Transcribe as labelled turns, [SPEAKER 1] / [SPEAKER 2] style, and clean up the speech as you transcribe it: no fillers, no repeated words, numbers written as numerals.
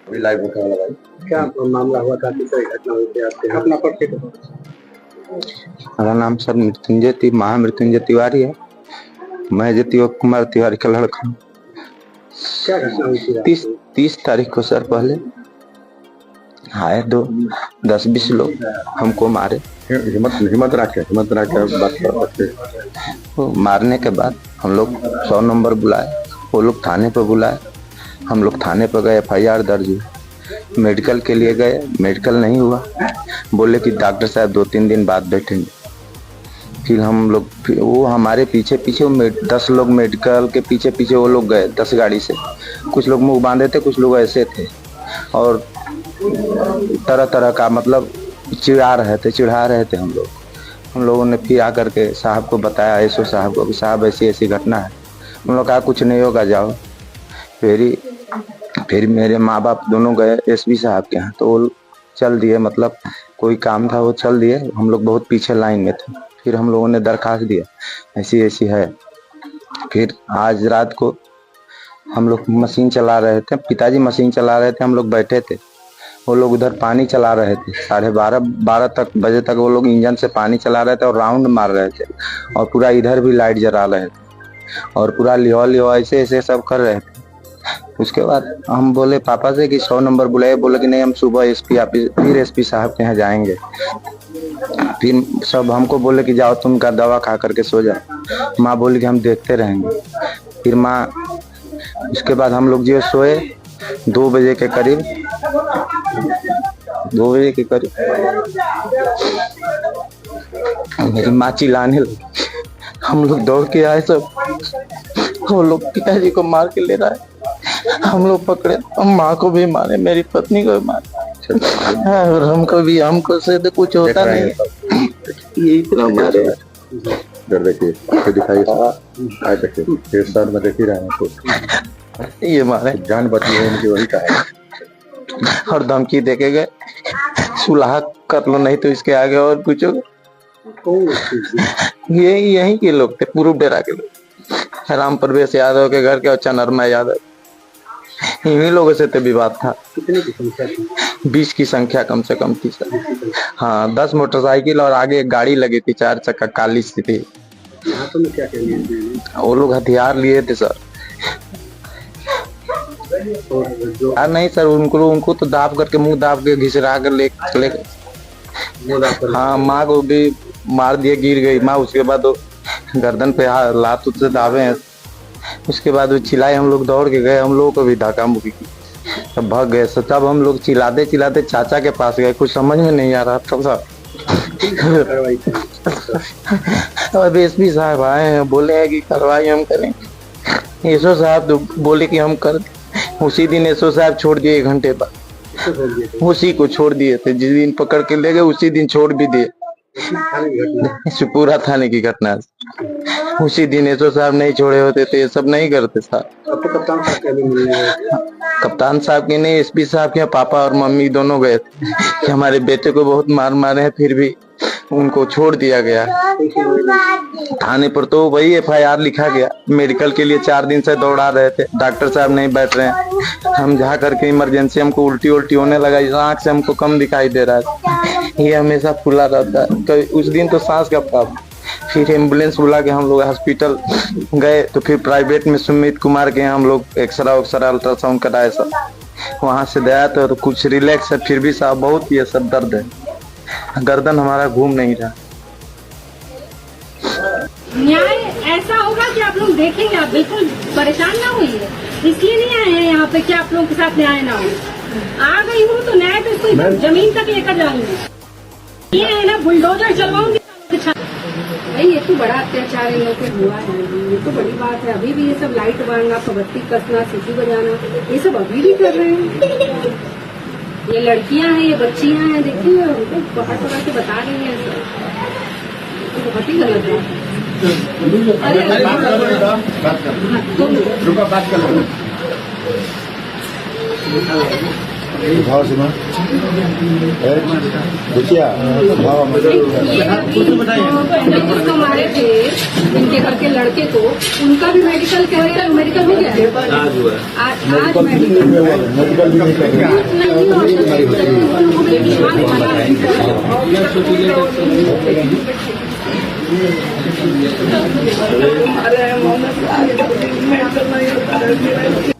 [SPEAKER 1] अभी लाइव होने वाला भाई।
[SPEAKER 2] क्या मामला हुआ था, किस घटना हुई थी आपके? अपना परिचय दो।
[SPEAKER 3] मेरा नाम सर महामृत्युंजय तिवारी है। मैं ज्योति कुमार तिवारी का लड़का हूँ।
[SPEAKER 2] क्या घटना हुई थी?
[SPEAKER 3] 30 तारीख को सर पहले आए 10-20 लोग हमको मारे।
[SPEAKER 1] हिम्मत रखे बात करते।
[SPEAKER 3] तो मारने के बाद हम लोग 100 नंबर बुलाए, वो लोग थाने पर बुलाए। हम लोग थाने पर गए, FIR दर्ज हुई। मेडिकल के लिए गए, मेडिकल नहीं हुआ। बोले कि डॉक्टर साहब 2-3 दिन बाद बैठेंगे। फिर हम लोग वो हमारे पीछे 10 लोग मेडिकल के पीछे वो लोग गए 10 गाड़ी से। कुछ लोग मुंह बांधे थे, कुछ लोग ऐसे थे और तरह तरह का मतलब चिढ़ा रहे थे हम लोगों ने फिर आकर के साहब को बताया, एसओ साहब को, साहब ऐसी ऐसी घटना है। हम लोग कहा कुछ नहीं होगा, जाओ। फिर मेरे माँ बाप दोनों गए एसपी साहब के यहाँ, तो वो चल दिए, मतलब कोई काम था वो चल दिए। हम लोग बहुत पीछे लाइन में थे। फिर हम लोगों ने दरखास्त दिया ऐसी ऐसी है। फिर आज रात को हम लोग मशीन चला रहे थे, पिताजी मशीन चला रहे थे, हम लोग बैठे थे। वो लोग उधर पानी चला रहे थे, 12:30 बजे तक वो लोग इंजन से पानी चला रहे थे और राउंड मार रहे थे और पूरा इधर भी लाइट जला रहे थे और पूरा लियो ऐसे ऐसे सब कर रहे थे। उसके बाद हम बोले पापा से कि 100 नंबर बुलाए। बोले कि नहीं, हम सुबह एसपी साहब के यहाँ जाएंगे। फिर सब हमको बोले कि जाओ तुम का दवा खा करके सो जाओ। माँ बोली कि हम देखते रहेंगे। फिर माँ, उसके बाद हम लोग जो सोए 2 बजे के करीब मेरी माँ चिल्लाने लगी। हम लोग दौड़ के आए, सब वो लोग पिताजी को मार के ले रहा है। हम लोग पकड़े, हम माँ को भी मारे, मेरी पत्नी को भी मारे और हमको से तो कुछ होता नहीं। ये इतना मारे।
[SPEAKER 1] देखिए दिखाइए सर, मैं देख ही रहा हूँ।
[SPEAKER 3] ये मारे,
[SPEAKER 1] जान बची है इनकी, वही कहा
[SPEAKER 3] और धमकी देके गए, सुलह कर लो नहीं तो इसके आगे और पूछोगे। ये यहीं के लोग थे, पूर्व डेरा के लोग, राम प्रवेश यादव के घर के और चनरमा यादव, इन्हीं लोगों से तो विवाद था।
[SPEAKER 2] कितने की संख्या थी?
[SPEAKER 3] 20 की संख्या कम से कम थी सर। हाँ, 10 मोटरसाइकिल और आगे एक गाड़ी लगी थी, 4 चक्का काली सी थी।
[SPEAKER 2] हाथों में क्या लिए थे?
[SPEAKER 3] वो लोग हथियार लिए थे सर। नहीं सर, उनको तो दाब करके, मुंह दाब के घिसरा कर ले गए। हाँ, माँ को भी मार दिए, गिर गई माँ। उसके बाद वो गर्दन पे लात से दावे हैं। उसके बाद वो चिल्लाए, हम लोग दौड़ के गए, हम लोगों को भी धक्का मुक्की की, तब भाग गए। तब हम लोग चिल्लाते चाचा के पास गए, कुछ समझ में नहीं आ रहा था। अब एसपी साहब आए हैं, बोले हैं कि कार्रवाई हम करेंगे। एसओ साहब तो बोले कि हम कर। उसी दिन एसओ साहब छोड़ दिए, 1 घंटे बाद उसी को छोड़ दिए थे। जिस दिन पकड़ के ले गए उसी दिन छोड़ भी दिए। पूरा थाने की घटना, उसी दिन एसओ साहब नहीं छोड़े होते तो ये सब नहीं करते साहब। कप्तान साहब के नहीं, एसपी साहब के पापा और मम्मी दोनों गए थे कि हमारे बेटे को बहुत मारे हैं, फिर भी उनको छोड़ दिया गया थाने पर। तो वही FIR लिखा गया। मेडिकल के लिए 4 दिन से दौड़ा रहे थे, डॉक्टर साहब नहीं बैठ रहे हैं। हम जा करके इमरजेंसी, हमको उल्टी होने लगा, इस आँख से हमको कम दिखाई दे रहा है, ये हमेशा फुला रहता है। तो उस दिन तो सांस का प्रॉब्लम। फिर एम्बुलेंस बुला के हम लोग हॉस्पिटल गए, तो फिर प्राइवेट में सुमित कुमार के यहाँ हम लोग एक्सरा अल्ट्रासाउंड कराए सब। वहां से दया तो कुछ रिलैक्स है, फिर भी साहब बहुत ये सब दर्द है, गर्दन हमारा घूम नहीं रहा।
[SPEAKER 4] न्याय ऐसा होगा कि आप लोग देखेंगे, आप बिल्कुल परेशान ना होइए। इसलिए नहीं आए हैं यहाँ पे कि आप लोगों के साथ न्याय ना हो। आ गई हूँ तो न्याय पे कोई जमीन तक लेकर जाऊंगी। ये है ना, बुलडोजर चलवाऊंगी। भाई ये तो बड़ा अत्याचार इन लोगों पे हुआ है, ये तो बड़ी बात है। अभी भी ये सब लाइट बांधना, पबत्ती कसना, सीटी बजाना, ये सब अभी भी कर रहे हैं। ये लड़कियां हैं, ये बच्चियां हैं, देखिए उनको पकड़ के बता रही हैं सब। तो बहुत ही गलत है।
[SPEAKER 1] भाव सीमा देखिए भाव
[SPEAKER 4] जिसको मारे थे इनके घर के लड़के को, उनका भी मेडिकल मेडिकल हो गया है। आज मेडिकल
[SPEAKER 1] मेडिकल भी नहीं करेंगे
[SPEAKER 4] नहीं